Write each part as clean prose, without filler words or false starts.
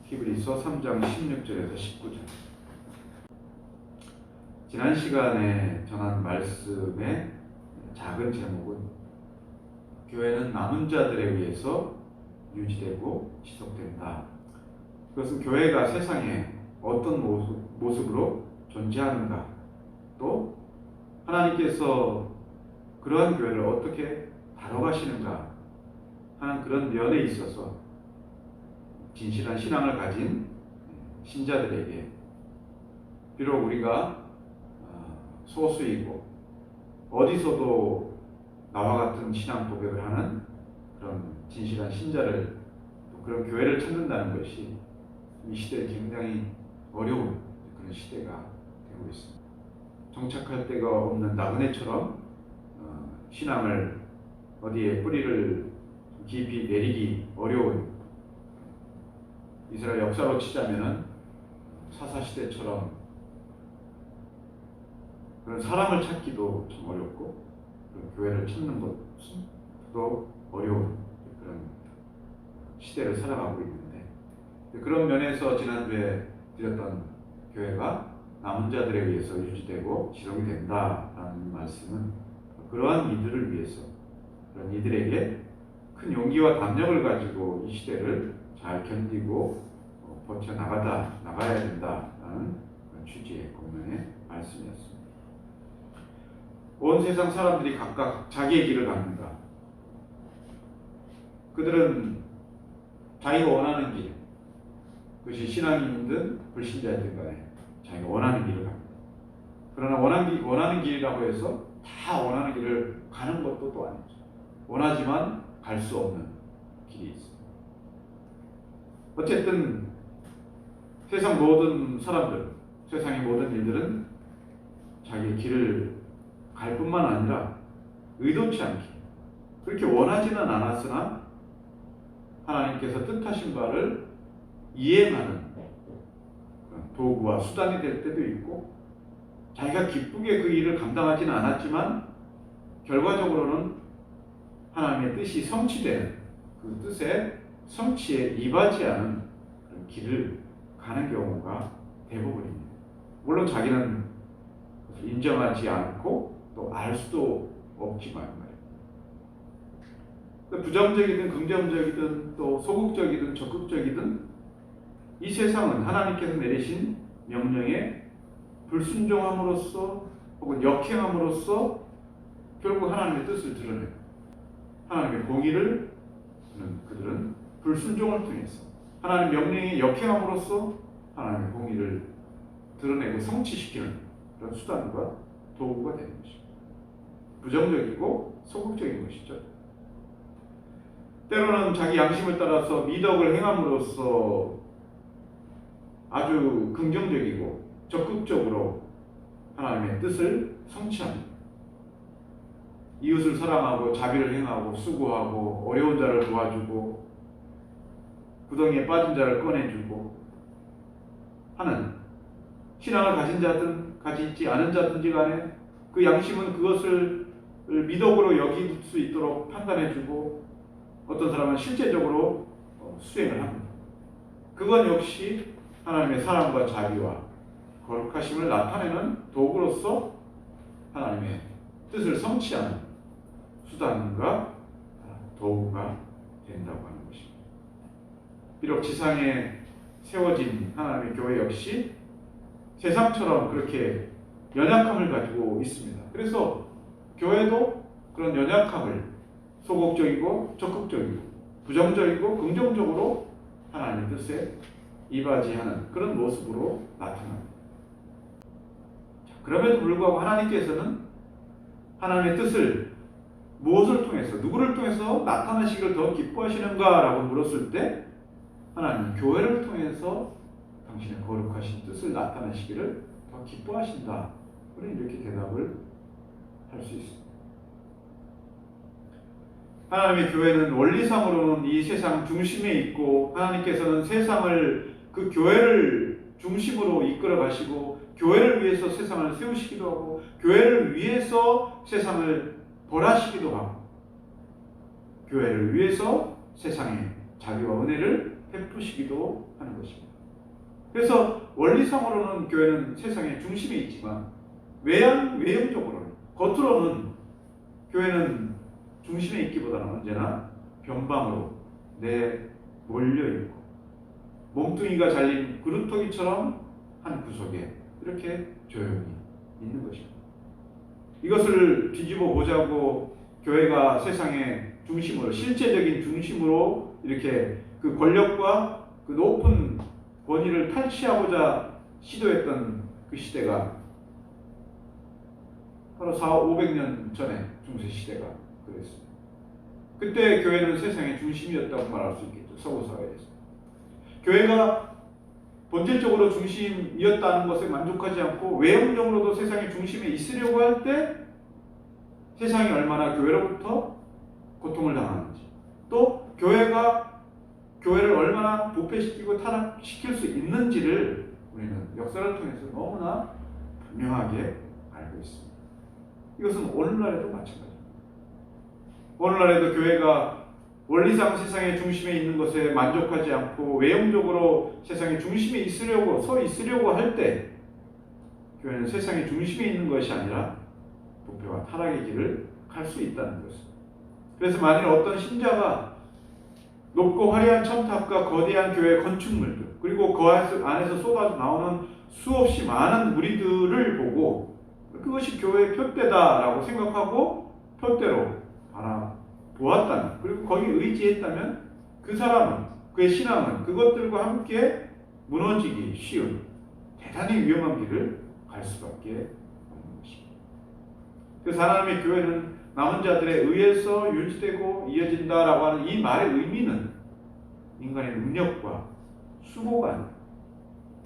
히브리서 3장 16절에서 19절. 지난 시간에 전한 말씀의 작은 제목은 교회는 남은 자들에 의해서 유지되고 지속된다. 그것은 교회가 세상에 어떤 모습으로 존재하는가, 또 하나님께서 그러한 교회를 어떻게 다뤄가시는가 하는 그런 면에 있어서 진실한 신앙을 가진 신자들에게, 비록 우리가 소수이고 어디서도 나와 같은 신앙 고백을 하는 그런 진실한 신자를, 또 그런 교회를 찾는다는 것이 이 시대에 굉장히 어려운 그런 시대가 되고 있습니다. 정착할 데가 없는 나그네처럼 신앙을 어디에 뿌리를 깊이 내리기 어려운, 이스라엘 역사로 치자면은 사사시대처럼 그런 사람을 찾기도 좀 어렵고, 그런 교회를 찾는 것도 어려운 그런 시대를 살아가고 있는데, 그런 면에서 지난주에 드렸던 교회가 남은 자들에 의해서 유지되고 지속이 된다라는 말씀은 그러한 이들을 위해서, 그런 이들에게 큰 용기와 담력을 가지고 이 시대를 잘 견디고 버텨나가야 된다라는 그런 취지의 본문의 말씀이었습니다. 온 세상 사람들이 각각 자기의 길을 갑니다. 그들은 자기가 원하는 길, 그것이 신앙인이든 불신자이든 간에 자기가 원하는 길을 갑니다. 그러나 원하는 길이라고 해서 다 원하는 길을 가는 것도 또 아니죠. 원하지만 갈 수 없는 길이 있습니다. 어쨌든 세상 모든 사람들, 세상의 모든 일들은 자기의 길을 갈 뿐만 아니라 의도치 않게, 그렇게 원하지는 않았으나 하나님께서 뜻하신 바를 이행하는 도구와 수단이 될 때도 있고, 자기가 기쁘게 그 일을 감당하지는 않았지만 결과적으로는 하나님의 뜻이 성취되는, 그 뜻의 성취에 이바지하는 그런 길을 가는 경우가 대부분입니다. 물론 자기는 인정하지 않고 또 알 수도 없지만 말입니다. 부정적이든 긍정적이든 또 소극적이든 적극적이든 이 세상은 하나님께서 내리신 명령에 불순종함으로써 혹은 역행함으로써 결국 하나님의 뜻을 드러내고, 하나님의 공의를 그들은 불순종을 통해서 하나님 명령에 역행함으로써 하나님의 공의를 드러내고 성취시키는 그런 수단과 도구가 되는 것입니다. 부정적이고 소극적인 것이죠. 때로는 자기 양심을 따라서 미덕을 행함으로써 아주 긍정적이고 적극적으로 하나님의 뜻을 성취합니다. 이웃을 사랑하고 자비를 행하고 수고하고 어려운 자를 도와주고 구덩이에 빠진 자를 꺼내주고 하는, 신앙을 가진 자든 가지지 않은 자든지 간에 그 양심은 그것을 미덕으로 여길 수 있도록 판단해주고, 어떤 사람은 실제적으로 수행을 합니다. 그건 역시 하나님의 사랑과 자비와 거룩하심을 나타내는 도구로서 하나님의 뜻을 성취하는 수단과 도구가 된다고 하는 것입니다. 비록 지상에 세워진 하나님의 교회 역시 세상처럼 그렇게 연약함을 가지고 있습니다. 그래서 교회도 그런 연약함을 소극적이고 적극적이고 부정적이고 긍정적으로 하나님의 뜻에 이바지하는 그런 모습으로 나타납니다. 그럼에도 불구하고 하나님께서는 하나님의 뜻을 무엇을 통해서, 누구를 통해서 나타나시기를 더 기뻐하시는가라고 물었을 때, 하나님은 교회를 통해서 당신의 거룩하신 뜻을 나타내시기를 더 기뻐하신다. 우리는 이렇게 대답을 할 수 있습니다. 하나님의 교회는 원리상으로는 이 세상 중심에 있고, 하나님께서는 세상을, 그 교회를 중심으로 이끌어 가시고 교회를 위해서 세상을 세우시기도 하고 교회를 위해서 세상을 벌하시기도 하고 교회를 위해서 세상에 자비와 은혜를 베푸시기도 하는 것입니다. 그래서 원리상으로는 교회는 세상의 중심에 있지만 외형적으로는, 겉으로는 교회는 중심에 있기보다는 언제나 변방으로 몰려있고 몸뚱이가 잘린 그루터기처럼 한 구석에 이렇게 조용히 있는 것입니다. 이것을 뒤집어 보자고 교회가 세상의 중심으로, 실제적인 중심으로 이렇게 그 권력과 그 높은 권위를 탈취하고자 시도했던 그 시대가 바로 400~500년 전에 중세시대가 그랬습니다. 그때 교회는 세상의 중심이었다고 말할 수 있겠죠. 서구사회에서. 교회가 본질적으로 중심이었다는 것에 만족하지 않고 외형적으로도 세상의 중심에 있으려고 할 때 세상이 얼마나 교회로부터 고통을 당하는지, 또 교회가 교회를 얼마나 부패시키고 타락시킬 수 있는지를 우리는 역사를 통해서 너무나 분명하게 알고 있습니다. 이것은 오늘날에도 마찬가지입니다. 오늘날에도 교회가 원리상 세상의 중심에 있는 것에 만족하지 않고 외형적으로 세상의 중심에 서 있으려고 할 때 교회는 세상의 중심에 있는 것이 아니라 부패와 타락의 길을 갈 수 있다는 것입니다. 그래서 만일 어떤 신자가 높고 화려한 첨탑과 거대한 교회 건축물들, 그리고 그 안에서 쏟아져 나오는 수없이 많은 무리들을 보고 그것이 교회의 표대다라고 생각하고 표대로 바라보았다면, 그리고 거기에 의지했다면 그 사람은, 그의 신앙은 그것들과 함께 무너지기 쉬운 대단히 위험한 길을 갈 수밖에 없는 것입니다. 그래서 하나님의 교회는 남은 자들에 의해서 유지되고 이어진다라고 하는 이 말의 의미는 인간의 능력과 수고가 아니라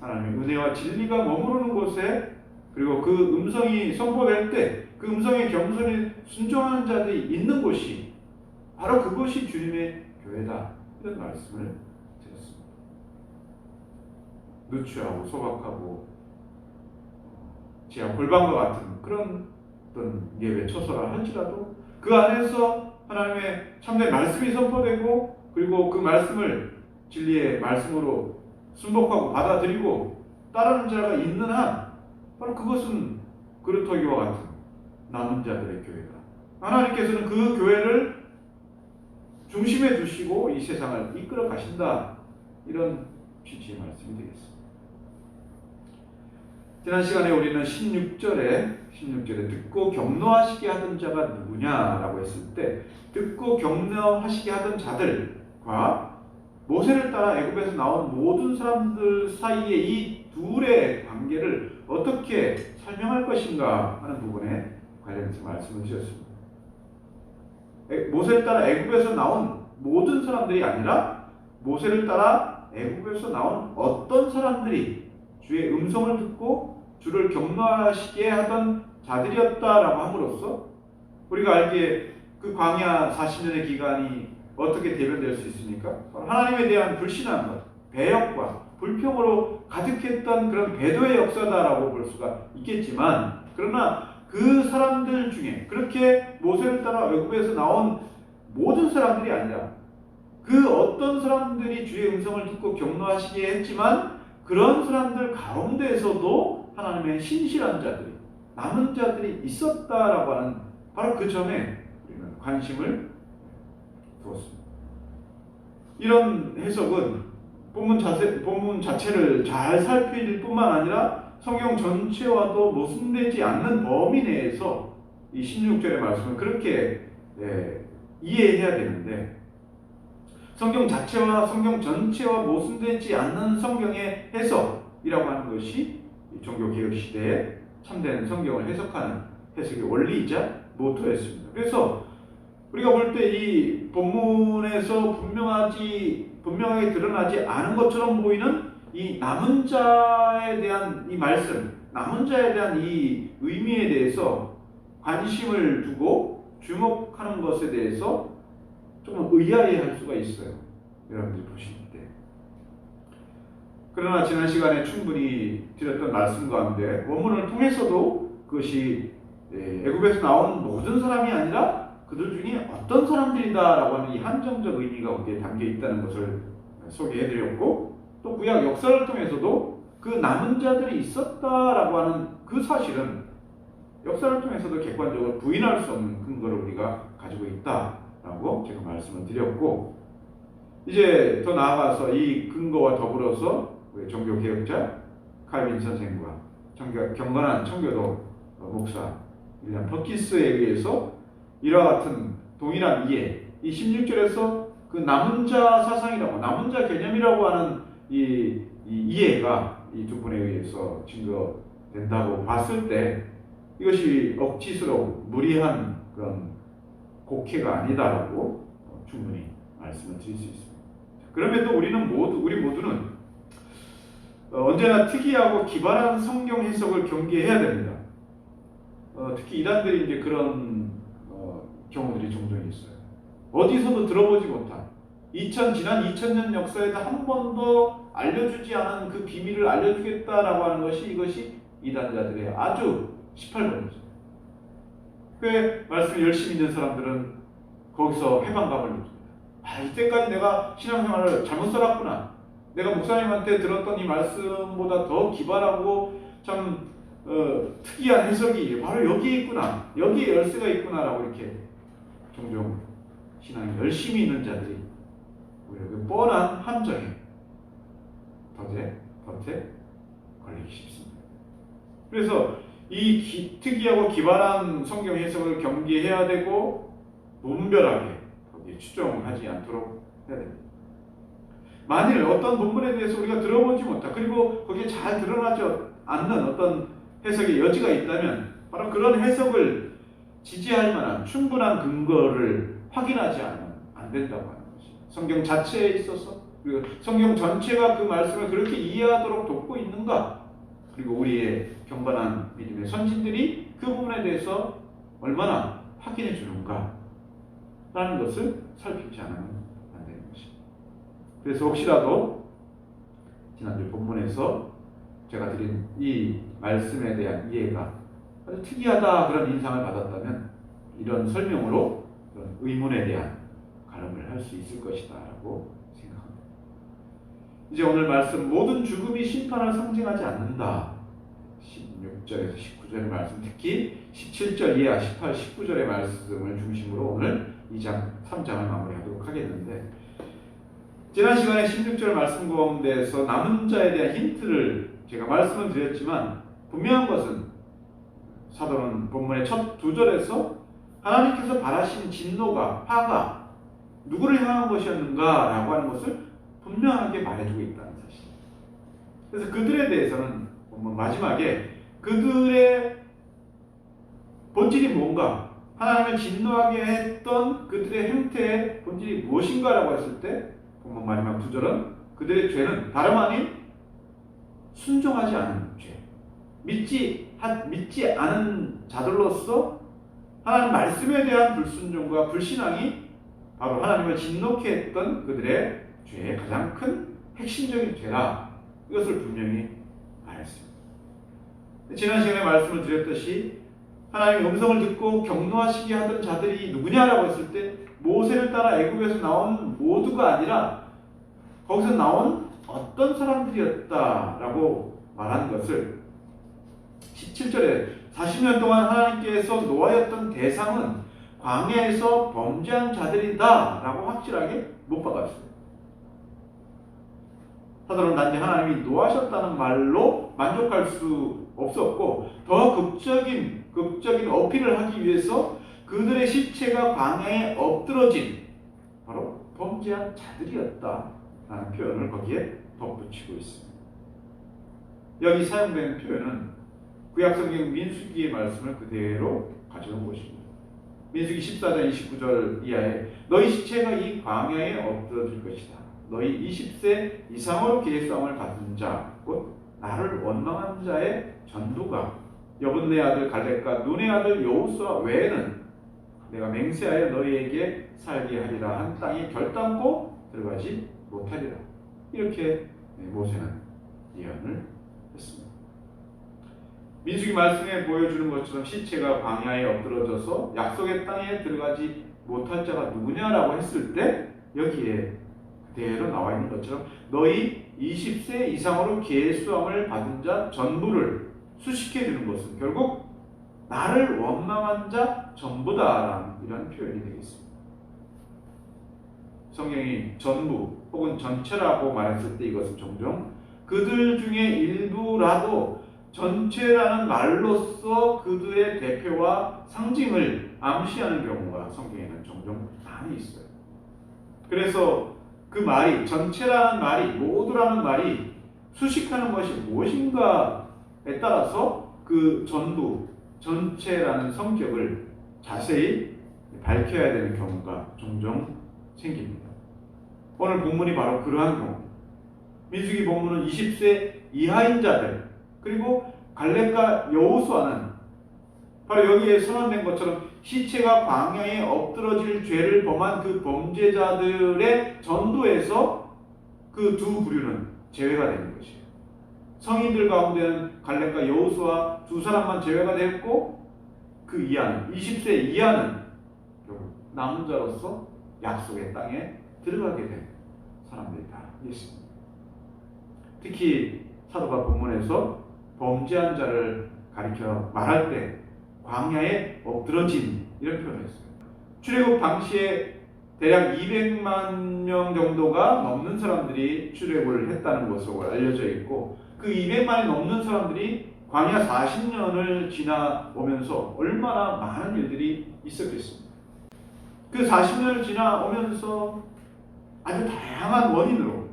하나님의 은혜와 진리가 머무르는 곳에, 그리고 그 음성이 선포될 때 그 음성에 겸손히 순종하는 자들이 있는 곳이 바로 그것이 주님의 교회다, 이런 말씀을 드렸습니다. 누추하고 소박하고 지하 골방과 같은 그런 어떤 예배 처소라 할지라도 그 안에서 하나님의 참된 말씀이 선포되고, 그리고 그 말씀을 진리의 말씀으로 순복하고 받아들이고 따르는 자가 있는 한 바로 그것은 그루터기와 같은 남은 자들의 교회다. 하나님께서는 그 교회를 중심에 두시고 이 세상을 이끌어 가신다, 이런 취지의 말씀이 되겠습니다. 지난 시간에 우리는 16절에 듣고 경노하시게 하던 자가 누구냐라고 했을 때, 듣고 경노하시게 하던 자들과 모세를 따라 애굽에서 나온 모든 사람들 사이의 이 둘의 관계를 어떻게 설명할 것인가 하는 부분에 관련해서 말씀을 드렸습니다. 모세를 따라 애굽에서 나온 모든 사람들이 아니라 모세를 따라 애굽에서 나온 어떤 사람들이 주의 음성을 듣고 주를 경노하시게 하던 자들이었다라고 함으로써 우리가 알기에 그 광야 40년의 기간이 어떻게 대변될 수 있습니까? 하나님에 대한 불신함과 배역과 불평으로 가득했던 그런 배도의 역사다라고 볼 수가 있겠지만, 그러나 그 사람들 중에, 그렇게 모세를 따라 애굽에서 나온 모든 사람들이 아니라 그 어떤 사람들이 주의 음성을 듣고 경노하시게 했지만 그런 사람들 가운데에서도 하나님의 신실한 자들이, 남은 자들이 있었다라고 하는 바로 그 점에 우리는 관심을 두었습니다. 이런 해석은 본문 자체를 잘 살필 뿐만 아니라 성경 전체와도 모순되지 않는 범위 내에서 이 16절의 말씀을 그렇게 이해해야 되는데, 성경 자체와 성경 전체와 모순되지 않는 성경의 해석이라고 하는 것이 종교개혁 시대에 참된 성경을 해석하는 해석의 원리이자 모토였습니다. 그래서 우리가 볼 때 이 본문에서 분명하게 드러나지 않은 것처럼 보이는 이 남은 자에 대한 이 말씀, 남은 자에 대한 이 의미에 대해서 관심을 두고 주목하는 것에 대해서 좀 의아해할 수가 있어요, 여러분들이 보실 때. 그러나 지난 시간에 충분히 드렸던 말씀 가운데 원문을 통해서도 그것이 애굽에서 나온 모든 사람이 아니라 그들 중에 어떤 사람들이다라고 하는 이 한정적 의미가 거기에 담겨 있다는 것을 소개해드렸고, 또 구약 역사를 통해서도 그 남은 자들이 있었다라고 하는 그 사실은 역사를 통해서도 객관적으로 부인할 수 없는 근거를 우리가 가지고 있다라고 제가 말씀을 드렸고, 이제 더 나아가서 이 근거와 더불어서 종교개혁자 칼빈 선생과 경건한 청교도 목사 윌리엄 퍼킨스에 의해서 이와 같은 동일한 이해, 이 16절에서 그 남은 자 사상이라고, 남은 자 개념이라고 하는 이 이해가 이 두 분에 의해서 증거된다고 봤을 때 이것이 억지스러운 무리한 그런 곡해가 아니다라고 충분히 말씀을 드릴 수 있습니다. 그럼에도 우리 모두는 언제나 특이하고 기발한 성경 해석을 경계해야 됩니다. 특히 이단들이 이제 그런 경우들이 종종 있어요. 어디서도 들어보지 못한 지난 2000년 역사에도 한 번도 알려주지 않은 그 비밀을 알려주겠다라고 하는 것이 이것이 이단자들의 아주 18번이죠. 꽤 말씀을 열심히 있는 사람들은 거기서 해방감을 느낍니다. 이때까지 내가 신앙생활을 잘못 살았구나. 내가 목사님한테 들었던 이 말씀보다 더 기발하고 참 특이한 해석이 바로 여기에 있구나. 여기에 열쇠가 있구나라고 이렇게 종종 신앙이 열심히 있는 자들이 오히려 그 뻔한 함정에 덫에 걸리기 쉽습니다. 그래서 이 특이하고 기발한 성경 해석을 경계해야 되고 무분별하게 거기에 추종하지 않도록 해야 됩니다. 만일 어떤 본문에 대해서 우리가 들어보지 못한, 그리고 거기에 잘 드러나지 않는 어떤 해석의 여지가 있다면 바로 그런 해석을 지지할 만한 충분한 근거를 확인하지 않으면 안 된다고 하는 것입니다. 성경 자체에 있어서, 그리고 성경 전체가 그 말씀을 그렇게 이해하도록 돕고 있는가, 그리고 우리의 경건한 믿음의 선진들이 그 부분에 대해서 얼마나 확인해 주는가 라는 것을 살피지 않으면 안 되는 것입니다. 그래서 혹시라도 지난주 본문에서 제가 드린 이 말씀에 대한 이해가 아주 특이하다 그런 인상을 받았다면 이런 설명으로 그런 의문에 대한 가름을 할 수 있을 것이다 라고 생각합니다. 이제 오늘 말씀, 모든 죽음이 심판을 상징하지 않는다. 16절에서 19절의 말씀, 특히 17절 이하 18, 19절의 말씀을 중심으로 오늘 2장, 3장을 마무리하도록 하겠는데, 지난 시간에 16절 말씀 가운데에서 남은 자에 대한 힌트를 제가 말씀을 드렸지만, 분명한 것은 사도는 본문의 첫 두 절에서 하나님께서 바라신 진노가, 화가 누구를 향한 것이었는가 라고 하는 것을 분명하게 말해주고 있다는 사실. 그래서 그들에 대해서는 본문 마지막에 그들의 본질이 뭔가, 하나님을 진노하게 했던 그들의 행태의 본질이 무엇인가 라고 했을 때 본문 마지막 두 절은 그들의 죄는 다름 아닌 순종하지 않은 죄, 믿지 않은 자들로서 하나님 말씀에 대한 불순종과 불신앙이 바로 하나님을 진노케 했던 그들의 죄의 가장 큰 핵심적인 죄라, 이것을 분명히 말했습니다. 지난 시간에 말씀을 드렸듯이 하나님의 음성을 듣고 경노하시게 하던 자들이 누구냐라고 했을 때 모세를 따라 애굽에서 나온 모두가 아니라 거기서 나온 어떤 사람들이었다라고 말한 것을 17절에 40년 동안 하나님께서 노하였던 대상은 광야에서 범죄한 자들이다 라고 확실하게 못 박았어요. 사도는 단지 하나님이 노하셨다는 말로 만족할 수 없었고, 더 극적인 어필을 하기 위해서 그들의 시체가 광야에 엎드러진 바로 범죄한 자들이었다 라는 표현을 거기에 덧붙이고 있습니다. 여기 사용되는 표현은 구약성경 민수기의 말씀을 그대로 가져온 것입니다. 민수기 14장 29절 이하에 너희 시체가 이 광야에 엎드러질 것이다. 너희 20세 이상으로 계수함을 받은 자, 곧 나를 원망한 자의 전부가 여분네 아들 갈렙과 눈의 아들 여호수아 외에는 내가 맹세하여 너희에게 살게 하리라 한 땅에 결단코 들어가지 못하리라. 이렇게 모세는 예언을 했습니다. 민수기 말씀에 보여주는 것처럼 시체가 광야에 엎드러져서 약속의 땅에 들어가지 못할 자가 누구냐라고 했을 때 여기에 그대로 나와 있는 것처럼 너희 20세 이상으로 계수함을 받은 자 전부를 수식해 주는 것은 결국 나를 원망한 자 전부다라는 이런 표현이 되겠습니다. 성경이 전부 혹은 전체라고 말했을 때 이것은 종종 그들 중에 일부라도 전체라는 말로써 그들의 대표와 상징을 암시하는 경우가 성경에는 종종 많이 있어요. 그래서 그 말이, 전체라는 말이, 모두라는 말이 수식하는 것이 무엇인가에 따라서 그 전부, 전체라는 성격을 자세히 밝혀야 되는 경우가 종종 생깁니다. 오늘 본문이 바로 그러한 경우. 민수기 본문은 20세 이하인 자들, 그리고 갈렙과 여호수아는 바로 여기에 선언된 것처럼 시체가 광야에 엎드러질 죄를 범한 그 범죄자들의 전도에서 그 두 부류는 제외가 되는 것이에요. 성인들 가운데는 갈렙과 여호수아 두 사람만 제외가 되었고 그 이하는 20세 이하는 결국 남은 자로서 약속의 땅에 들어가게 된 사람들이 다 있습니다. 특히 사도가 본문에서 범죄한 자를 가리켜 말할 때 광야에 엎드러진 이런 표현을 했어요. 출애굽 당시에 대략 200만 명 정도가 넘는 사람들이 출애굽을 했다는 것으로 알려져 있고 그 200만이 넘는 사람들이 광야 40년을 지나오면서 얼마나 많은 일들이 있었겠습니까? 그 40년을 지나오면서 아주 다양한 원인으로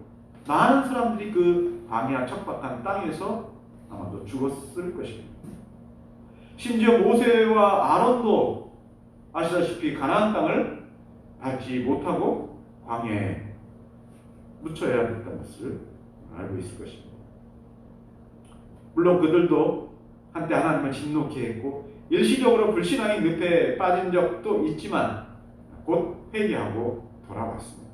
많은 사람들이 그 광야 척박한 땅에서 아마도 죽었을 것입니다. 심지어 모세와 아론도 아시다시피 가나안 땅을 밟지 못하고 광야에 묻혀야 했던 것을 알고 있을 것입니다. 물론 그들도 한때 하나님을 진노케 했고 일시적으로 불신앙의 늪에 빠진 적도 있지만 곧 회개하고 돌아왔습니다.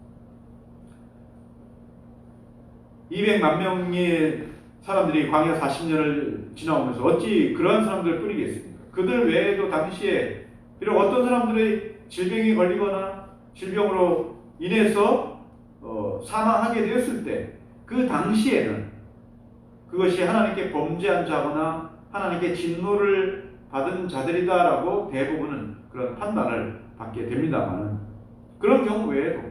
200만 명의 사람들이 광야 40년을 지나오면서 어찌 그러한 사람들을 뿌리겠습니까? 그들 외에도 당시에 비록 어떤 사람들의 질병이 걸리거나 질병으로 인해서 사망하게 되었을 때 그 당시에는 그것이 하나님께 범죄한 자거나 하나님께 진노를 받은 자들이다라고 대부분은 그런 판단을 받게 됩니다만 그런 경우 외에도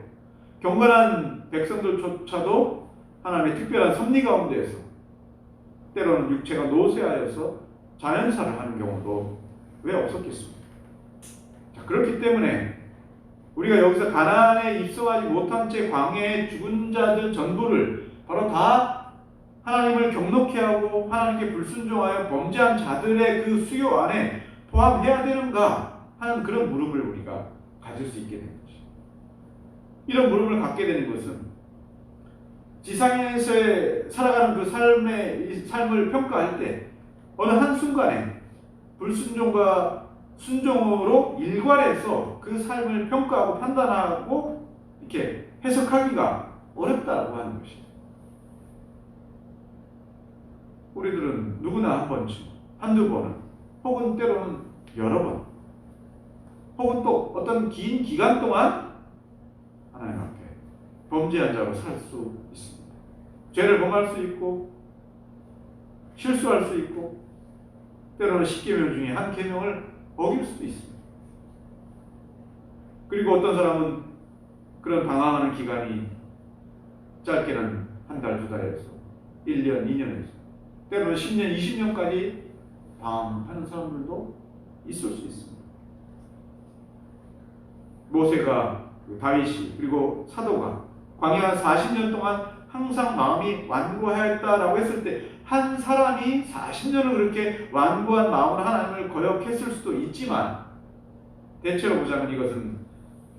경건한 백성들조차도 하나님의 특별한 섭리 가운데에서 때로는 육체가 노쇠하여서 자연사를 하는 경우도 왜 없었겠습니까? 자, 그렇기 때문에 우리가 여기서 가나안에 입성하지 못한 채 광야에 죽은 자들 전부를 바로 다 하나님을 경노케 하고 하나님께 불순종하여 범죄한 자들의 그 수요 안에 포함해야 되는가 하는 그런 물음을 우리가 가질 수 있게 되는 것이죠. 이런 물음을 갖게 되는 것은 지상에서 살아가는 그 삶을 평가할 때 어느 한순간에 불순종과 순종으로 일괄해서 그 삶을 평가하고 판단하고 이렇게 해석하기가 어렵다고 하는 것입니다. 우리들은 누구나 한 번쯤, 한두 번은, 혹은 때로는 여러 번, 혹은 또 어떤 긴 기간 동안 하나님 앞에 범죄한 자로 살 수 있습니다. 죄를 범할 수 있고, 실수할 수 있고, 때로는 10계명 중에 한 계명을 어길 수도 있습니다. 그리고 어떤 사람은 그런 방황하는 기간이 짧게는 한 달, 두 달에서 1년, 2년에서 때로는 10년, 20년까지 방황하는 사람들도 있을 수 있습니다. 모세가, 다윗이, 그리고 사도가 광야 40년 동안 항상 마음이 완고하였다라고 했을 때 한 사람이 40년을 그렇게 완고한 마음으로 하나님을 거역했을 수도 있지만 대체로 보자면 이것은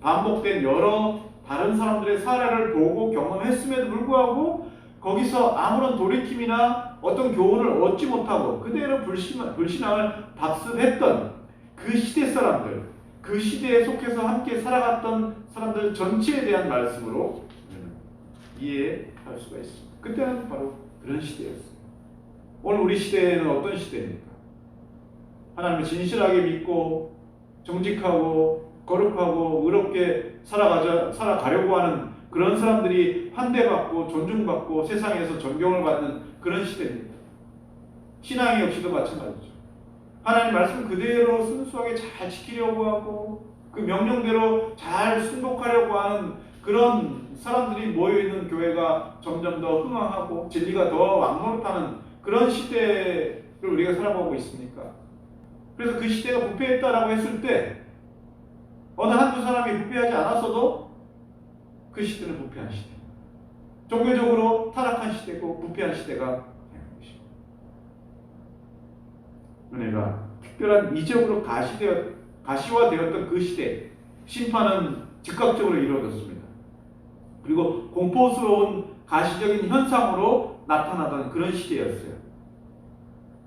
반복된 여러 다른 사람들의 사례를 보고 경험했음에도 불구하고 거기서 아무런 돌이킴이나 어떤 교훈을 얻지 못하고 그대로 불신앙을 답습했던 그 시대 사람들, 그 시대에 속해서 함께 살아갔던 사람들 전체에 대한 말씀으로 이해할 수가 있습니다. 그때는 바로 그런 시대였습니다. 오늘 우리 시대에는 어떤 시대입니까? 하나님을 진실하게 믿고 정직하고 거룩하고 의롭게 살아가려고 하는 그런 사람들이 환대받고 존중받고 세상에서 존경을 받는 그런 시대입니다. 신앙의 역시도 마찬가지죠. 하나님 말씀 그대로 순수하게 잘 지키려고 하고 그 명령대로 잘 순복하려고 하는 그런 사람들이 모여있는 교회가 점점 더 흥황하고 진리가 더 왕노릇하는 그런 시대를 우리가 살아가고 있습니까? 그래서 그 시대가 부패했다라고 했을 때 어느 한두 사람이 부패하지 않았어도 그 시대는 부패한 시대, 종교적으로 타락한 시대고 부패한 시대가 되는 것입니다. 은혜가 특별한 이적으로 가시화되었던 그 시대, 심판은 즉각적으로 이루어졌습니다. 그리고 공포스러운 가시적인 현상으로 나타나던 그런 시대였어요.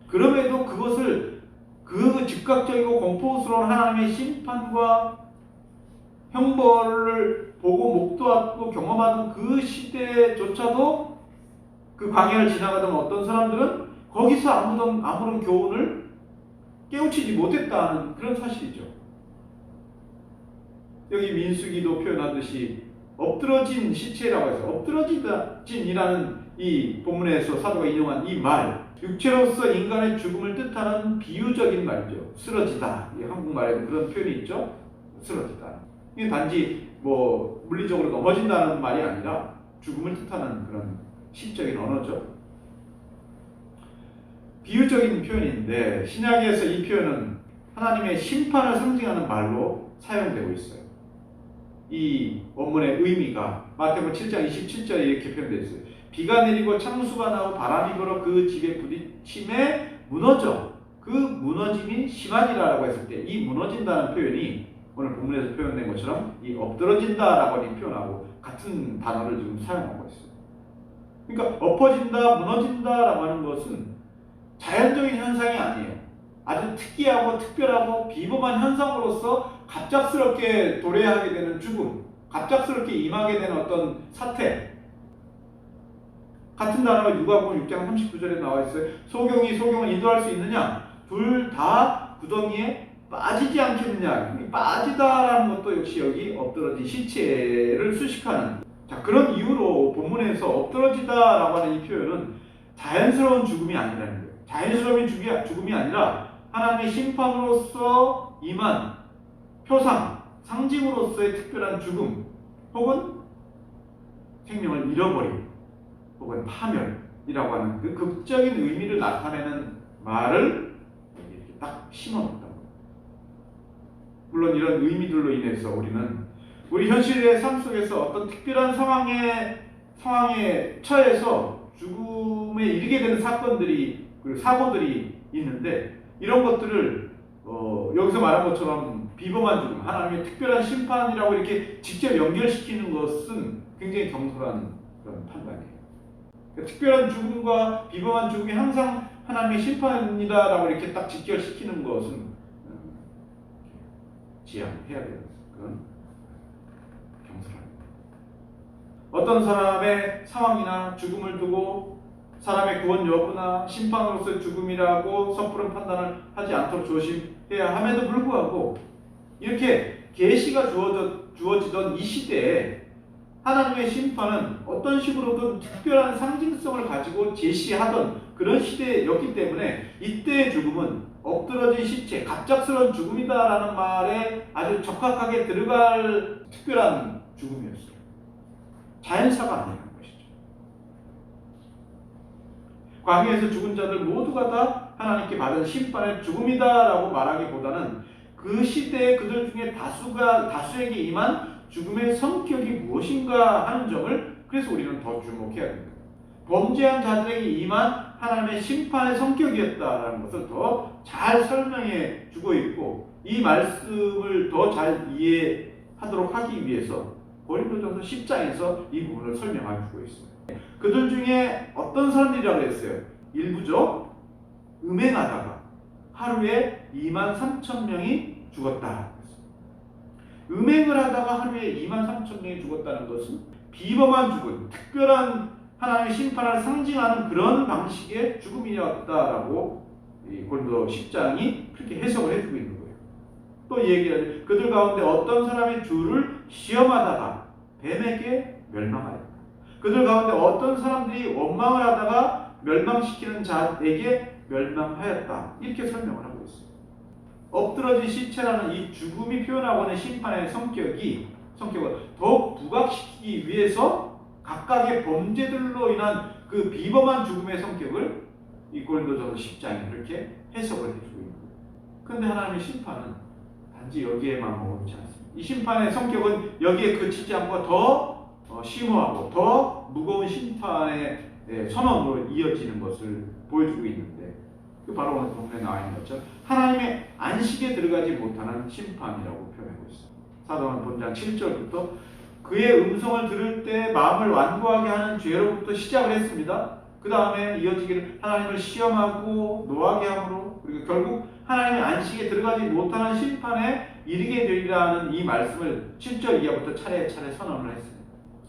그럼에도 그것을 그 즉각적이고 공포스러운 하나님의 심판과 형벌을 보고 목도하고 경험하던 그 시대조차도 그 광야를 지나가던 어떤 사람들은 거기서 아무런 교훈을 깨우치지 못했다는 그런 사실이죠. 여기 민수기도 표현하듯이 엎드러진 시체라고 해서 엎드러진이라는 이 본문에서 사도가 인용한 이 말, 육체로서 인간의 죽음을 뜻하는 비유적인 말이죠. 쓰러지다. 한국말에도 그런 표현이 있죠. 쓰러지다. 이게 단지 물리적으로 넘어진다는 말이 아니라 죽음을 뜻하는 그런 시적인 언어죠. 비유적인 표현인데 신약에서 이 표현은 하나님의 심판을 상징하는 말로 사용되고 있어요. 이 원문의 의미가 마태복음 7장 27절에 이렇게 표현되어 있어요. 비가 내리고 창수가 나고 바람이 불어 그 집에 부딪힘에 무너져 그 무너짐이 심하니라라고 했을 때 이 무너진다는 표현이 오늘 본문에서 표현된 것처럼 이 엎드러진다라고 표현하고 같은 단어를 지금 사용하고 있어요. 그러니까 엎어진다, 무너진다라고 하는 것은 자연적인 현상이 아니에요. 아주 특이하고 특별하고 비범한 현상으로서 갑작스럽게 도래하게 되는 죽음, 갑작스럽게 임하게 되는 어떤 사태. 같은 단어가 누가복음 6장 39절에 나와 있어요. 소경이 소경을 인도할 수 있느냐? 둘 다 구덩이에 빠지지 않겠느냐? 빠지다라는 것도 역시 여기 엎드러진 시체를 수식하는. 자, 그런 이유로 본문에서 엎드러지다라고 하는 이 표현은 자연스러운 죽음이 아니라는 거예요. 자연스러운 죽음이 아니라 하나님의 심판으로서 임한 표상, 상징으로서의 특별한 죽음, 혹은 생명을 잃어버림, 혹은 파멸이라고 하는 그 극적인 의미를 나타내는 말을 이렇게 딱 심어놓는다. 물론 이런 의미들로 인해서 우리는 우리 현실의 삶 속에서 어떤 특별한 상황에 처해서 죽음에 이르게 되는 사건들이 그리고 사고들이 있는데 이런 것들을 여기서 말한 것처럼 비범한 죽음, 하나님의 특별한 심판이라고 이렇게 직접 연결시키는 것은 굉장히 경솔한 그런 판단이에요. 그러니까 특별한 죽음과 비범한 죽음이 항상 하나님의 심판이다라고 이렇게 딱 직결시키는 것은 지양해야 되는 그런 경솔합니다. 어떤 사람의 상황이나 죽음을 두고 사람의 구원 여부나 심판으로서의 죽음이라고 섣부른 판단을 하지 않도록 조심해야 함에도 불구하고 이렇게 계시가 주어지던 이 시대에 하나님의 심판은 어떤 식으로든 특별한 상징성을 가지고 제시하던 그런 시대였기 때문에 이때의 죽음은 엎드러진 시체, 갑작스러운 죽음이다라는 말에 아주 적합하게 들어갈 특별한 죽음이었어요. 자연사가 아니라는 것이죠. 광야에서 죽은 자들 모두가 다 하나님께 받은 심판의 죽음이다라고 말하기보다는 그 시대에 그들 중에 다수에게 임한 죽음의 성격이 무엇인가 하는 점을 그래서 우리는 더 주목해야 됩니다. 범죄한 자들에게 임한 하나님의 심판의 성격이었다라는 것을 더 잘 설명해 주고 있고 이 말씀을 더 잘 이해하도록 하기 위해서 고린도전서 10장에서 이 부분을 설명해 주고 있습니다. 그들 중에 어떤 사람들이라고 했어요? 일부죠. 음행하다가 하루에 23,000명이 죽었다. 음행을 하다가 하루에 23,000명이 죽었다는 것은 비범한 죽음, 특별한 하나님의 심판을 상징하는 그런 방식의 죽음이었다라고 고린도 10장이 그렇게 해석을 해주고 있는 거예요. 또 얘기하죠. 그들 가운데 어떤 사람이 주를 시험하다가 뱀에게 멸망하였다. 그들 가운데 어떤 사람들이 원망을 하다가 멸망시키는 자에게 멸망하였다. 이렇게 설명을 하고 있습니다. 엎드러진 시체라는 이 죽음이 표현하고 있는 심판의 성격을 더욱 부각시키기 위해서 각각의 범죄들로 인한 그 비범한 죽음의 성격을 이 고린도전서 10장에 그렇게 해석을 해주고 있는 거예요. 그런데 하나님의 심판은 단지 여기에만 머무르지 않습니다. 이 심판의 성격은 여기에 그치지 않고 더 심오하고 더 무거운 심판의 선언으로 이어지는 것을 보여주고 있는데, 그 바로 오늘 본문에 나와 있는 것처럼 하나님의 안식에 들어가지 못하는 심판이라고 표현하고 있습니다. 사도행전 본장 7절부터 그의 음성을 들을 때 마음을 완고하게 하는 죄로부터 시작을 했습니다. 그 다음에 이어지기를 하나님을 시험하고 노하게 함으로, 그리고 결국 하나님의 안식에 들어가지 못하는 심판에 이르게 되리라는 이 말씀을 7절 이하부터 차례차례 선언을 했습니다.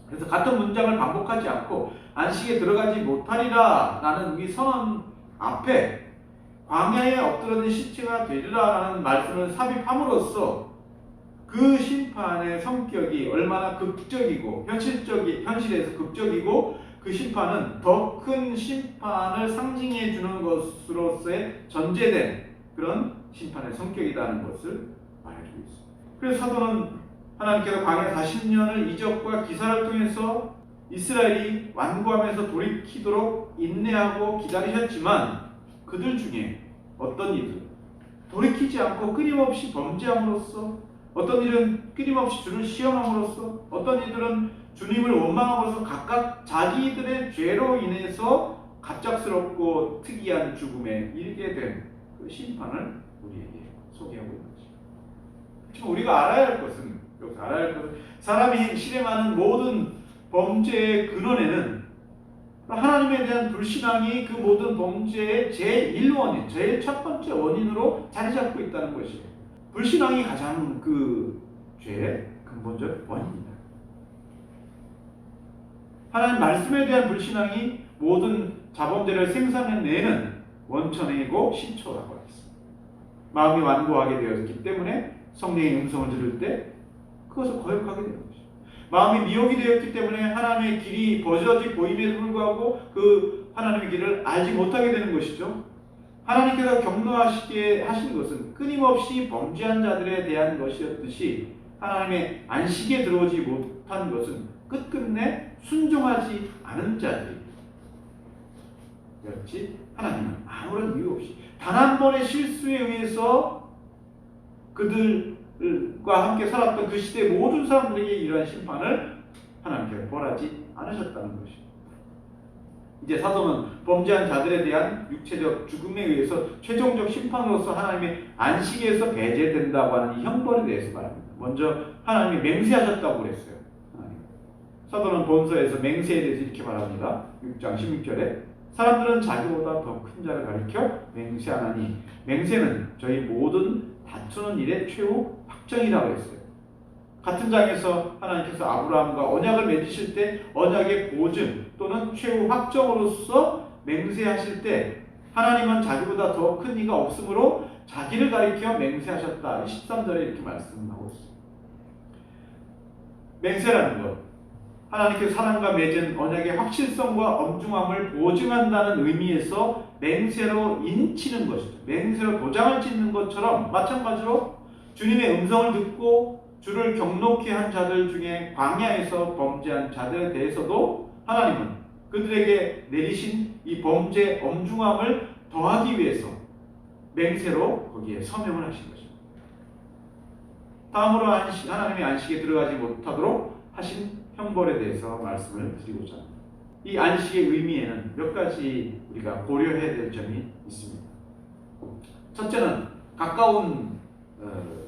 그래서 같은 문장을 반복하지 않고 안식에 들어가지 못하리라 라는 이 선언 앞에 광야에 엎드러진 시체가 되리라 라는 말씀을 삽입함으로써 그 심판의 성격이 얼마나 극적이고 현실에서 극적이고 그 심판은 더 큰 심판을 상징해 주는 것으로서의 전제된 그런 심판의 성격이라는 것을 말해주고 있습니다. 그래서 사도는 하나님께서 광야 40년을 이적과 기사를 통해서 이스라엘이 완고하면서 돌이키도록 인내하고 기다리셨지만 그들 중에 어떤 이들 돌이키지 않고 끊임없이 범죄함으로써, 어떤 이들은 끊임없이 주를 시험함으로써, 어떤 이들은 주님을 원망함으로써 각각 자기들의 죄로 인해서 갑작스럽고 특이한 죽음에 이르게 된 그 심판을 우리에게 소개하고 있는 것입니다. 지금 우리가 알아야 할 것은, 사람이 실행하는 모든 범죄의 근원에는 하나님에 대한 불신앙이 그 모든 범죄의 제1원인, 제일 첫 번째 원인으로 자리 잡고 있다는 것이에요. 불신앙이 가장 그 죄의 근본적 원인입니다. 하나님 말씀에 대한 불신앙이 모든 자범죄를 생산해내는 원천이고 시초라고 하겠습니다. 마음이 완고하게 되었기 때문에 성령의 음성을 들을 때 그것을 거역하게 되는 것이죠. 마음이 미혹이 되었기 때문에 하나님의 길이 버젓이 보임에도 불구하고 그 하나님의 길을 알지 못하게 되는 것이죠. 하나님께서 경노하시게 하신 것은 끊임없이 범죄한 자들에 대한 것이었듯이 하나님의 안식에 들어오지 못한 것은 끝끝내 순종하지 않은 자들이 그렇지, 하나님은 아무런 이유 없이 단 한 번의 실수에 의해서 그들과 함께 살았던 그 시대의 모든 사람들에게 이러한 심판을 하나님께서 벌하지 않으셨다는 것입니다. 이제 사도는 범죄한 자들에 대한 육체적 죽음에 의해서 최종적 심판으로서 하나님의 안식에서 배제된다고 하는 이 형벌에 대해서 말합니다. 먼저 하나님이 맹세하셨다고 그랬어요. 사도는 본서에서 맹세에 대해서 이렇게 말합니다. 6장 16절에 사람들은 자기보다 더 큰 자를 가리켜 맹세하나니 맹세는 저희 모든 다투는 일의 최후 확정이라고 했어요. 같은 장에서 하나님께서 아브라함과 언약을 맺으실 때 언약의 보증 또는 최후 확정으로서 맹세하실 때 하나님은 자기보다 더 큰 이가 없으므로 자기를 가리켜 맹세하셨다. 13절에 이렇게 말씀하고 있습니다. 맹세라는 것, 하나님께서 사람과 맺은 언약의 확실성과 엄중함을 보증한다는 의미에서 맹세로 인치는 것이죠. 맹세로 도장을 찍는 것처럼 마찬가지로 주님의 음성을 듣고 주를 경노케 한 자들 중에 광야에서 범죄한 자들에 대해서도 하나님은 그들에게 내리신 이 범죄 엄중함을 더하기 위해서 맹세로 거기에 서명을 하신 것입니다. 다음으로 하나님의 안식에 들어가지 못하도록 하신 형벌에 대해서 말씀을 드리고자 합니다. 이 안식의 의미에는 몇 가지 우리가 고려해야 될 점이 있습니다. 첫째는 가까운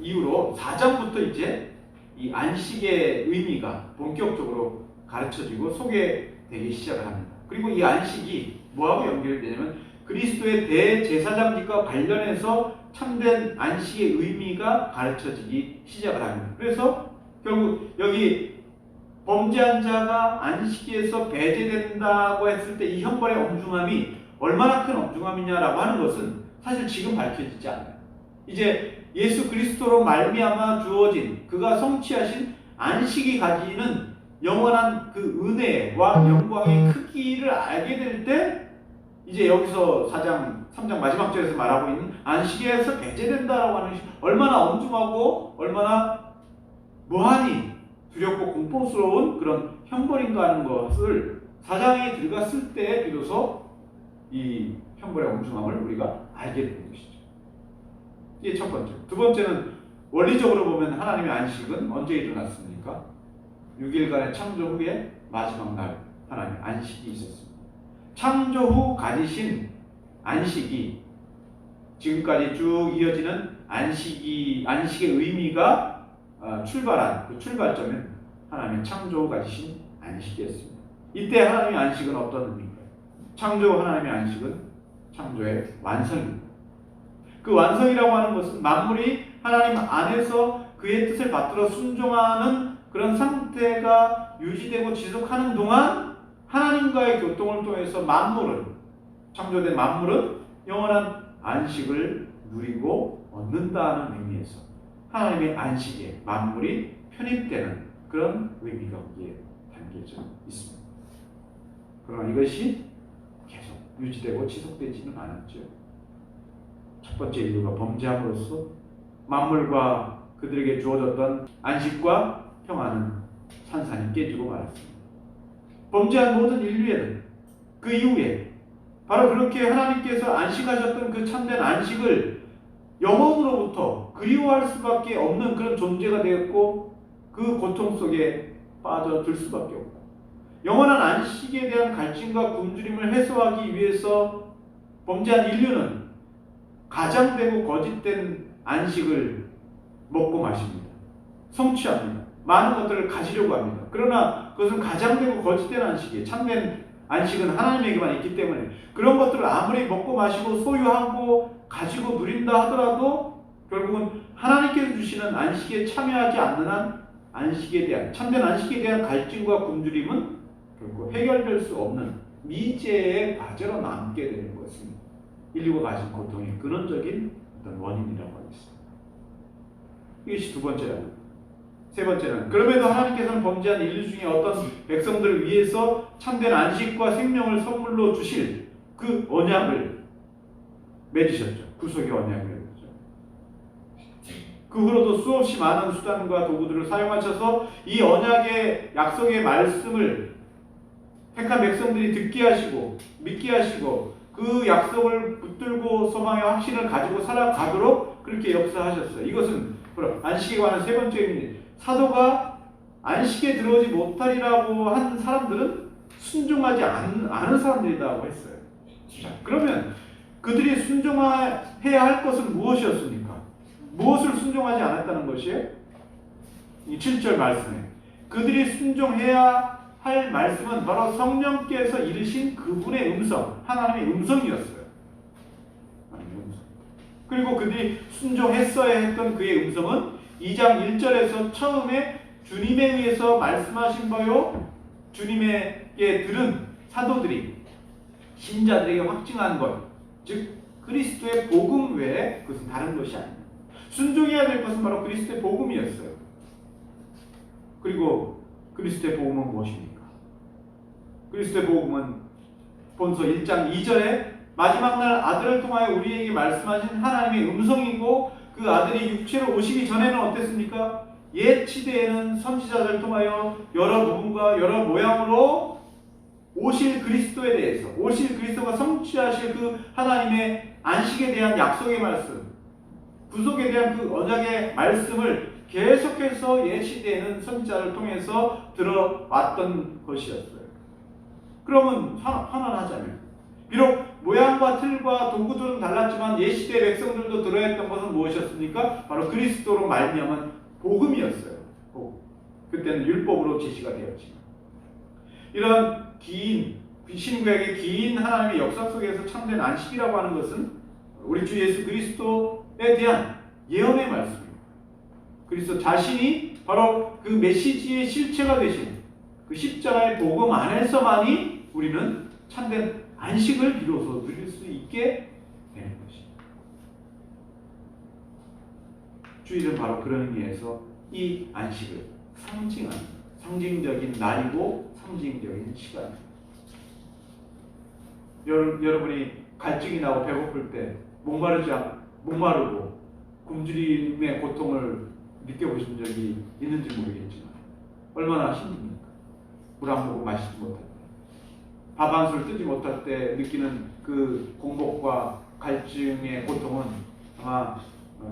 이유로 4장부터 이제 이 안식의 의미가 본격적으로 가르쳐지고 소개되기 시작을 합니다. 그리고 이 안식이 뭐하고 연결되냐면 그리스도의 대제사장직과 관련해서 참된 안식의 의미가 가르쳐지기 시작을 합니다. 그래서 결국 여기 범죄한 자가 안식에서 배제된다고 했을 때 이 형벌의 엄중함이 얼마나 큰 엄중함이냐라고 하는 것은 사실 지금 밝혀지지 않아요. 이제 예수 그리스도로 말미암아 주어진 그가 성취하신 안식이 가지는 영원한 그 은혜와 영광의 크기를 알게 될 때 이제 여기서 3장 마지막 절에서 말하고 있는 안식에서 배제된다라고 하는 것이 얼마나 엄중하고 얼마나 무한히 두렵고 공포스러운 그런 형벌인가 하는 것을 4장에 들어갔을 때 비로소 이 형벌의 엄중함을 우리가 알게 되는 것이죠. 이게 첫 번째. 두 번째는 원리적으로 보면 하나님의 안식은 언제 일어났습니까? 6일간의 창조 후에 마지막 날 하나님의 안식이 있었습니다. 창조 후 가지신 안식이 지금까지 쭉 이어지는 안식의 의미가 출발한 그 출발점은 하나님의 창조 후 가지신 안식이었습니다. 이때 하나님의 안식은 어떤 의미인가요? 창조 후 하나님의 안식은 창조의 완성입니다. 그 완성이라고 하는 것은 만물이 하나님 안에서 그의 뜻을 받들어 순종하는 그런 상태가 유지되고 지속하는 동안 하나님과의 교통을 통해서 창조된 만물은 영원한 안식을 누리고 얻는다는 의미에서 하나님의 안식에 만물이 편입되는 그런 의미가 거기에 담겨져 있습니다. 그러나 이것이 계속 유지되고 지속되지는 않았죠. 첫 번째 이유가 범죄함으로써 만물과 그들에게 주어졌던 안식과 평안은 산산이 깨지고 말았습니다. 범죄한 모든 인류에는 그 이후에 바로 그렇게 하나님께서 안식하셨던 그 참된 안식을 영혼으로부터 그리워할 수밖에 없는 그런 존재가 되었고 그 고통 속에 빠져들 수밖에 없고 영원한 안식에 대한 갈증과 굶주림을 해소하기 위해서 범죄한 인류는 가장되고 거짓된 안식을 먹고 마십니다. 성취합니다. 많은 것들을 가지려고 합니다. 그러나 그것은 가장되고 거짓된 안식이에요. 참된 안식은 하나님에게만 있기 때문에 그런 것들을 아무리 먹고 마시고 소유하고 가지고 누린다 하더라도 결국은 하나님께서 주시는 안식에 참여하지 않는 한 참된 안식에 대한 갈증과 굶주림은 결국 해결될 수 없는 미제의 과제로 남게 되는 것입니다. 인류가 가진 고통의 근원적인 어떤 원인이라고 하겠습니다. 이것이 두 번째랍니다. 세 번째는 그럼에도 하나님께서는 범죄한 인류 중에 어떤 백성들을 위해서 참된 안식과 생명을 선물로 주실 그 언약을 맺으셨죠. 구속의 언약을 맺으셨죠. 그 후로도 수없이 많은 수단과 도구들을 사용하셔서 이 언약의 약속의 말씀을 택한 백성들이 듣게 하시고 믿게 하시고 그 약속을 붙들고 소망의 확신을 가지고 살아가도록 그렇게 역사하셨어요. 이것은 바로 안식에 관한 세 번째 의미입니다. 사도가 안식에 들어오지 못하리라고 한 사람들은 순종하지 않은 사람들이라고 했어요. 자, 그러면 그들이 순종해야 할 것은 무엇이었습니까? 무엇을 순종하지 않았다는 것이에요? 이 7절 말씀에 그들이 순종해야 할 말씀은 바로 성령께서 이르신 그분의 음성, 하나님의 음성이었어요. 하나님의 음성. 그리고 그들이 순종했어야 했던 그의 음성은 2장 1절에서 처음에 주님에 의해서 말씀하신 바요 주님에게 들은 사도들이 신자들에게 확증한 것, 즉 그리스도의 복음 외에 그것은 다른 것이 아닙니다. 순종해야 될 것은 바로 그리스도의 복음이었어요. 그리고 그리스도의 복음은 무엇입니까? 그리스도의 복음은 본서 1장 2절에 마지막 날 아들을 통하여 우리에게 말씀하신 하나님의 음성이고 그 아들이 육체로 오시기 전에는 어땠습니까? 옛 시대에는 선지자들을 통하여 여러 부분과 여러 모양으로 오실 그리스도에 대해서 오실 그리스도가 성취하실 그 하나님의 안식에 대한 약속의 말씀 구속에 대한 그 언약의 말씀을 계속해서 옛 시대에는 선지자를 통해서 들어왔던 것이었어요. 그러면 환원하자면 비록 모양과 틀과 도구들은 달랐지만 옛 시대 백성들도 들어야 했던 것은 무엇이었습니까? 바로 그리스도로 말미암은 복음이었어요. 복음. 그때는 율법으로 제시가 되었지만 이런 신구약의 긴 하나님의 역사 속에서 참된 안식이라고 하는 것은 우리 주 예수 그리스도에 대한 예언의 말씀입니다. 그리스도 자신이 바로 그 메시지의 실체가 되신 그 십자가의 복음 안에서만이 우리는 참된 안식을 비로소 누릴 수 있게 되는 것입니다. 주일은 바로 그런 의미에서 이 안식을 상징하는 상징적인 날이고 상징적인 시간입니다. 여러분이 갈증이 나고 배고플 때 목마르고 굶주림의 고통을 느껴보신 적이 있는지 모르겠지만 얼마나 힘듭니까? 물 한 모금 마시지 못할 때, 밥 한 술 뜨지 못할 때 느끼는 그 공복과 갈증의 고통은 아마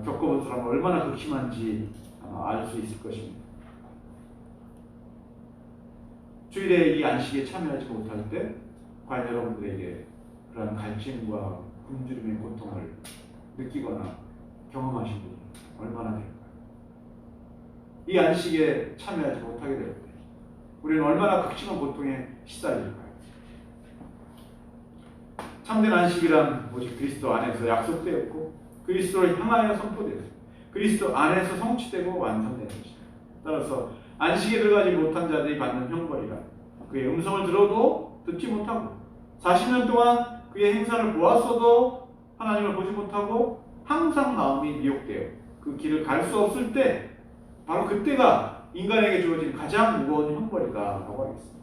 겪어본 사람은 얼마나 극심한지 아마 알 수 있을 것입니다. 주일에 이 안식에 참여하지 못할 때 과연 여러분들에게 그런 갈증과 굶주림의 고통을 느끼거나 경험하신 분이 얼마나 될까요? 이 안식에 참여하지 못하게 될 때 우리는 얼마나 극심한 고통에 시달릴까요? 참된 안식이란 오직 그리스도 안에서 약속되었고 그리스도를 향하여 선포되었습니다. 그리스도 안에서 성취되고 완성되는 것입니다. 따라서 안식에 들어가지 못한 자들이 받는 형벌이라 그의 음성을 들어도 듣지 못하고 40년 동안 그의 행사를 보았어도 하나님을 보지 못하고 항상 마음이 미혹되어 그 길을 갈 수 없을 때 바로 그때가 인간에게 주어진 가장 무거운 형벌이다라고 하겠습니다.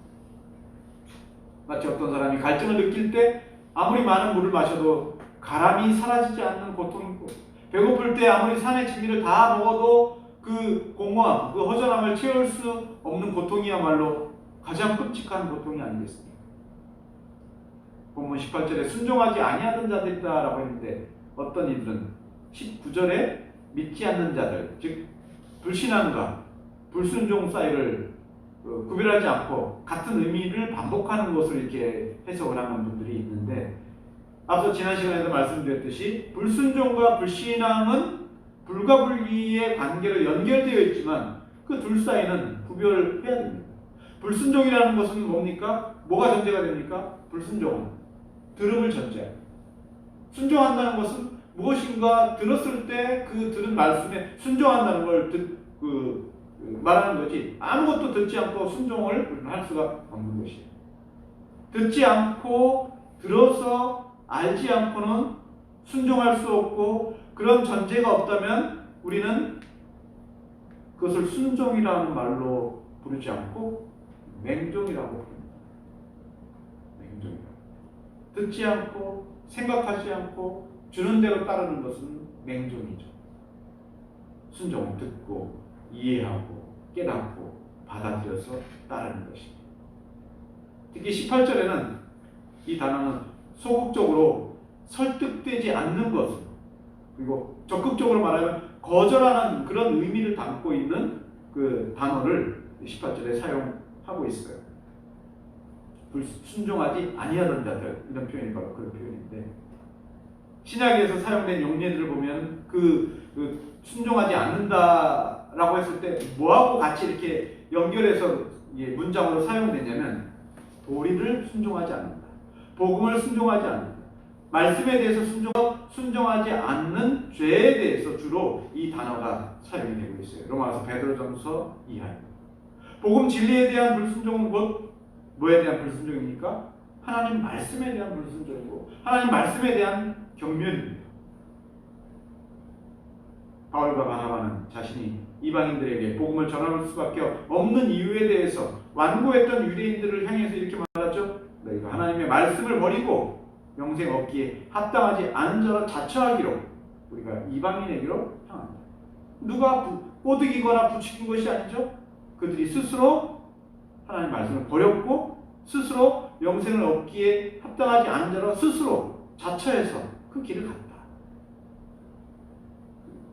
마치 어떤 사람이 갈증을 느낄 때 아무리 많은 물을 마셔도 가람이 사라지지 않는 고통이고 배고플 때 아무리 산의 진미를 다 먹어도 그 공허함, 그 허전함을 채울 수 없는 고통이야말로 가장 끔찍한 고통이 아니겠습니까? 본문 18절에 순종하지 아니하던 자들이다라고 했는데 어떤 이들은 19절에 믿지 않는 자들, 즉 불신앙과 불순종 사이를 구별하지 않고 같은 의미를 반복하는 것을 이렇게 해석을 하는 분들이 있는데 앞서 지난 시간에도 말씀드렸듯이 불순종과 불신앙은 불가분리의 관계로 연결되어 있지만 그 둘 사이는 구별해야 됩니다. 불순종이라는 것은 뭡니까? 뭐가 전제가 됩니까? 불순종은 들음을 전제합니다. 순종한다는 것은 무엇인가 들었을 때 그 들은 말씀에 순종한다는 걸 말하는 거지 아무것도 듣지 않고 순종을 할 수가 없는 것이에요. 듣지 않고 들어서 알지 않고는 순종할 수 없고 그런 전제가 없다면 우리는 그것을 순종이라는 말로 부르지 않고 맹종이라고 부릅니다. 맹종이라고. 듣지 않고 생각하지 않고 주는 대로 따르는 것은 맹종이죠. 순종을 듣고 이해하고 깨닫고 받아들여서 따르는 것입니다. 특히 18절에는 이 단어는 소극적으로 설득되지 않는 것으로 그리고 적극적으로 말하면 거절하는 그런 의미를 담고 있는 그 단어를 18절에 사용하고 있어요. 순종하지 아니하던 자들 이런 표현이 바로 그런 표현인데 신약에서 사용된 용례들을 보면 순종하지 않는다라고 했을 때 뭐하고 같이 이렇게 연결해서 문장으로 사용되냐면 도리를 순종하지 않는다, 복음을 순종하지 않는다, 말씀에 대해서 순종하지 않는 죄에 대해서 주로 이 단어가 사용이 되고 있어요. 로마서 베드로전서 2하입니다. 복음 진리에 대한 불순종은 곧 뭐에 대한 불순종입니까? 하나님 말씀에 대한 불순종이고 하나님 말씀에 대한 경멸입니다. 바울과 바나바는 자신이 이방인들에게 복음을 전할 수밖에 없는 이유에 대해서 완고했던 유대인들을 향해서 이렇게 말하죠. 너희가 하나님의 말씀을 버리고 영생 얻기에 합당하지 않은 자로 자처하기로 우리가 이방인에게로 향한다. 누가 꼬드기거나 부추긴 것이 아니죠. 그들이 스스로 하나님 말씀을 버렸고 스스로 영생을 얻기에 합당하지 않은 자로 스스로 자처해서 그 길을 갔다.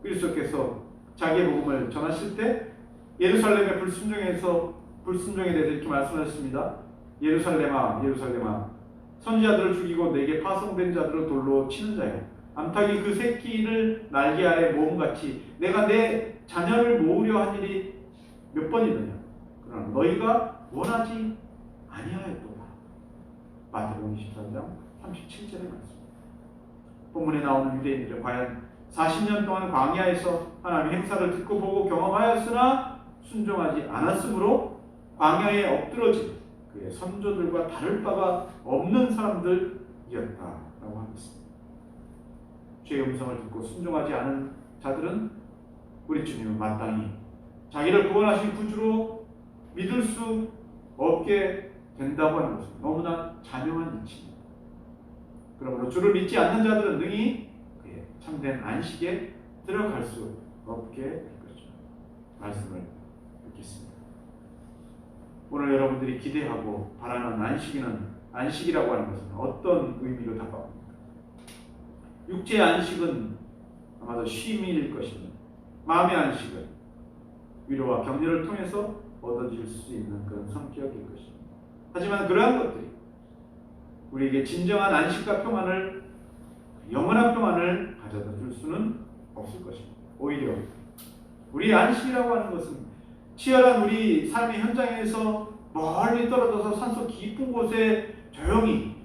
그리스도께서 자기의 복음을 전하실 때 예루살렘의 불순종에 대해서 이렇게 말씀하셨습니다. 예루살렘아 예루살렘아 선지자들을 죽이고 내게 파송된 자들을 돌로 치는 자여 암탉이 그 새끼를 날개 아래 모음같이 내가 내 자녀를 모으려 한 일이 몇 번이느냐. 그러나 너희가 원하지 아니하였도다. 마태복음 23장 37절의 말씀. 본문에 나오는 유대인들은 과연 40년 동안 광야에서 하나님의 행사를 듣고 보고 경험하였으나 순종하지 않았으므로 광야에 엎드러진 그의 선조들과 다를 바가 없는 사람들이었다라고 하고 있습니다. 죄의 음성을 듣고 순종하지 않은 자들은 우리 주님은 마땅히 자기를 구원하신 구주로 믿을 수 없게 된다고 하는 것은 너무나 자명한 이치입니다. 그러므로 주를 믿지 않는 자들은 능히 그의 참된 안식에 들어갈 수 없게 될 것이죠. 말씀을 듣겠습니다. 오늘 여러분들이 기대하고 바라는 안식이라고 하는 것은 어떤 의미로 다가옵니까? 육체의 안식은 아마도 쉼일 것입니다. 마음의 안식은 위로와 격려를 통해서 얻어질 수 있는 그런 성격일 것입니다. 하지만 그러한 것들이 우리에게 진정한 안식과 평안을, 영원한 평안을 가져다 줄 수는 없을 것입니다. 오히려 우리 안식이라고 하는 것은 치열한 우리 삶의 현장에서 멀리 떨어져서 산속 깊은 곳에 조용히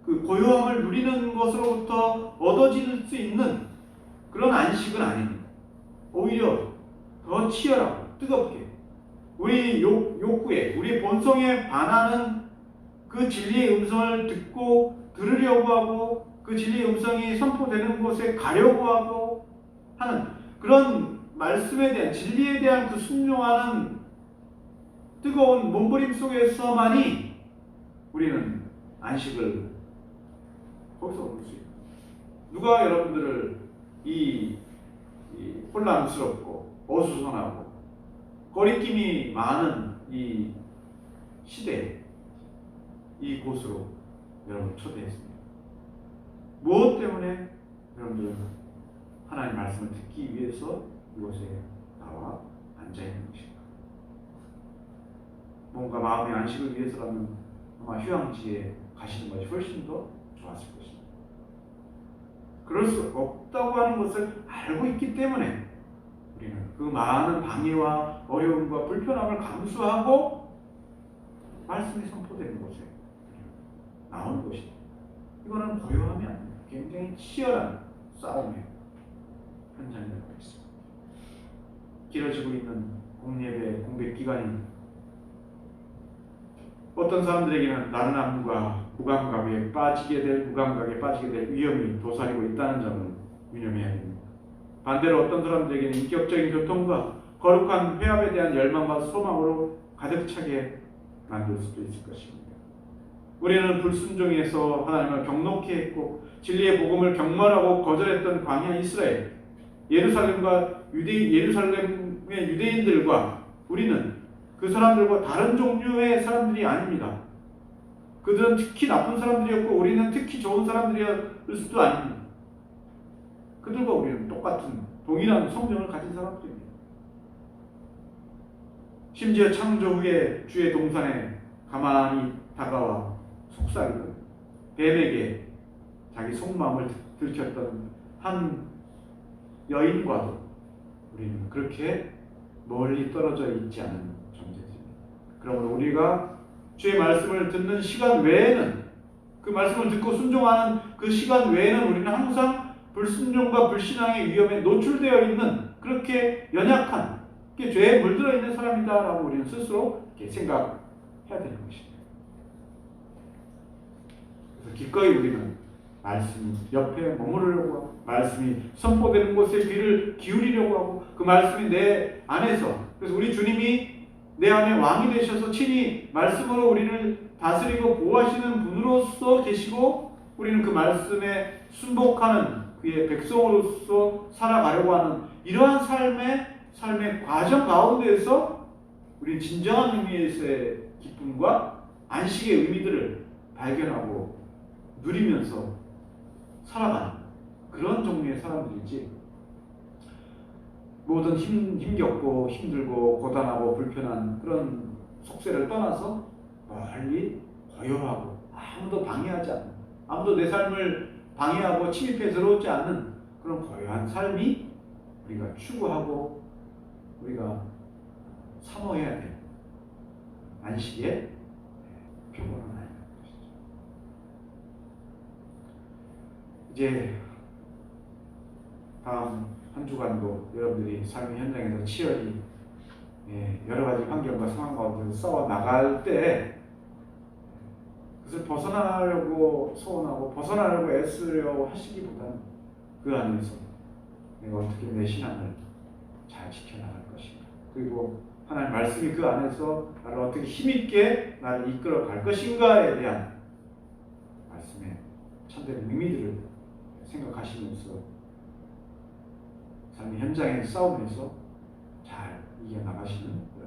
그 고요함을 누리는 것으로부터 얻어질 수 있는 그런 안식은 아닙니다. 오히려 더 치열하고 뜨겁게 우리 욕구에, 우리 본성에 반하는 그 진리의 음성을 듣고 들으려고 하고 그 진리의 음성이 선포되는 곳에 가려고 하고 하는 그런 말씀에 대한, 진리에 대한 그 순종하는 뜨거운 몸부림 속에서만이 우리는 안식을 거기서 얻을 수 있습니다. 누가 여러분들을 이 혼란스럽고 어수선하고 거리낌이 많은 이 시대에 이곳으로 여러분 초대했습니다. 무엇 때문에 여러분들은 하나님의 말씀을 듣기 위해서 이곳에 나와 앉아있는 것입니다. 뭔가 마음의 안식을 위해서라면 아마 휴양지에 가시는 것이 훨씬 더 좋았을 것입니다. 그럴 수 없다고 하는 것을 알고 있기 때문에 우리는 그 많은 방해와 어려움과 불편함을 감수하고 말씀이 선포되는 곳에 나오는 것입니다. 이거는 고요함이 아닙니다. 굉장히 치열한 싸움의 현장이라고 했습니다. 길어지고 있는 공예배 공백 기간이 어떤 사람들에게는 나른함과 무감각에 빠지게 될 위험이 도사리고 있다는 점을 유념해야 됩니다. 반대로 어떤 사람들에게는 인격적인 교통과 거룩한 회합에 대한 열망과 소망으로 가득 차게 만들 수도 있을 것입니다. 우리는 불순종에서 하나님을 경노케 했고 진리의 복음을 경멸하고 거절했던 광야 이스라엘, 예루살렘의 유대인들과 우리는 그 사람들과 다른 종류의 사람들이 아닙니다. 그들은 특히 나쁜 사람들이었고 우리는 특히 좋은 사람들이었을 수도 아닙니다. 그들과 우리는 똑같은 동일한 성령을 가진 사람들입니다. 심지어 창조 후에 주의 동산에 가만히 다가와 속삭이던 뱀에게 자기 속마음을 들켰던 한 여인과도 우리는 그렇게 멀리 떨어져 있지 않은 존재입니다. 그러므로 우리가 주의 말씀을 듣는 시간 외에는, 그 말씀을 듣고 순종하는 그 시간 외에는 우리는 항상 불순종과 불신앙의 위험에 노출되어 있는, 그렇게 연약한, 죄에 물들어 있는 사람이다라고 우리는 스스로 생각해야 되는 것입니다. 그래서 기꺼이 우리는 말씀 옆에 머무르려고 하고 말씀이 선포되는 곳에 귀를 기울이려고 하고 그 말씀이 내 안에서, 그래서 우리 주님이 내 안에 왕이 되셔서 친히 말씀으로 우리를 다스리고 보호하시는 분으로서 계시고 우리는 그 말씀에 순복하는 그의 백성으로서 살아가려고 하는 이러한 삶의 과정 가운데에서 우리는 진정한 의미에서의 기쁨과 안식의 의미들을 발견하고 누리면서 살아가는 그런 종류의 사람들이지, 모든 힘겹고 힘들고 고단하고 불편한 그런 속세를 떠나서 멀리 고요하고 아무도 방해하지 않는, 아무도 내 삶을 방해하고 침입해 들어오지 않는 그런 고요한 삶이 우리가 추구하고 우리가 사모해야 될 안식의 표본은 아닌 것이죠. 이제 다음 한 주간도 여러분들이 삶의 현장에서 치열히 여러 가지 환경과 상황 가운데 싸워 나갈 때 그것을 벗어나려고 소원하고 벗어나려고 애쓰려고 하시기보다는 그 안에서 내가 어떻게 내 신앙을 잘 지켜나갈 것인가. 그리고 하나님 말씀이 그 안에서 나를 어떻게 힘있게 나를 이끌어 갈 것인가에 대한 말씀의 참된 의미들을 생각하시면서 삶의 현장의 싸움에서 잘 이겨나가시는